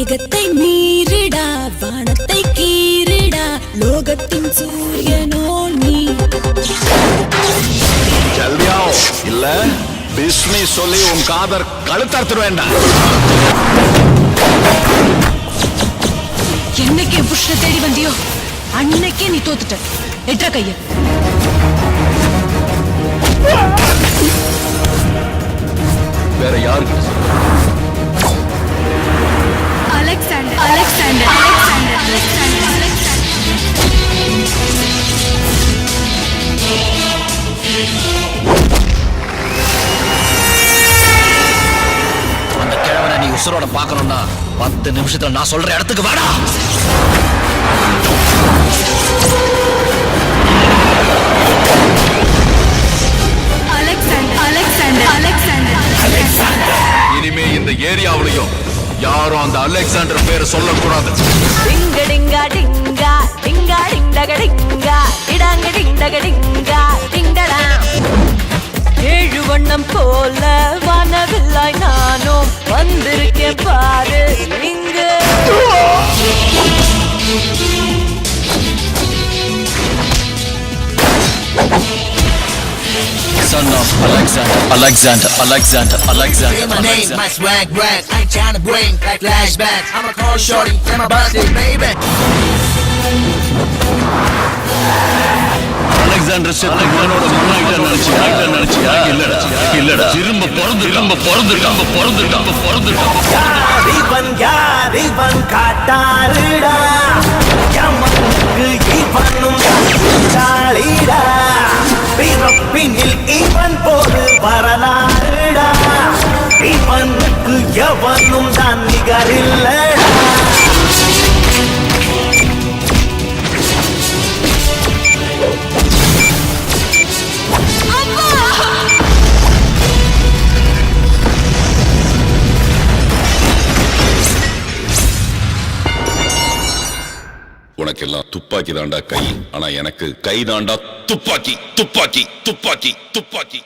மேகத்தை மீறிடா வானத்தை கீறிடா லோகத்தின் சூரியனோ நீ. ஜல்தியாओ இல்ல பிஸ்மி சொல்லி உன் காதர் கழுத்தறுத்து வேண்டாம். என்னைக்கு என் புருஷனை தேடி வந்தியோ அன்னைக்கே நீ தோத்துட்ட. எட்ரா கைய. வேற யாருக்கு அலெக்சாண்டர் அலெக்சாண்டர் அலெக்சாண்டர் அலெக்சாண்டர் அந்த கிழவனை நீ உசுரோட பார்க்கணும்னா 10 நிமிஷத்துல நான் சொல்ற இடத்துக்கு வாடா. Alexander Alexander Alexander Alexander. இனிமே இந்த ஏரியாவிலையும் யாரும் அந்த அலெக்சாண்டர் பேரை சொல்லக்கூடாது. டிங்க Dinka Dinka Dinka டிங்கட Dinka டிடாங்க டிங்கட Dinka டிங்கடா. ஏழு வண்ணம் போல வானவில்லாய் நானும் வந்திருக்கேன் பாரு இங்க. Son of Alexander, Alexander, Alexander, Alexander. Say my name, my swag, rag. I ain't trying to bring back flashbacks. I'ma call shorty, tell my birthday, baby. Alexander செத்துனோட முன்னாடி நினைச்சியா? இல்லடா திரும்ப பிறந்துட்டான். யாரிவன் காட்டாருடா யமனுக்கு இவனும் சாளிடா. பிறப்பினில் இவன் போது வரலாறுடா. இவனுக்கு எவனும் தான் நிகரில்லடா. உனக்கெல்லாம் துப்பாக்கி தாண்டா கை, ஆனா எனக்கு கை தாண்டா துப்பாக்கி துப்பாக்கி துப்பாக்கி துப்பாக்கி.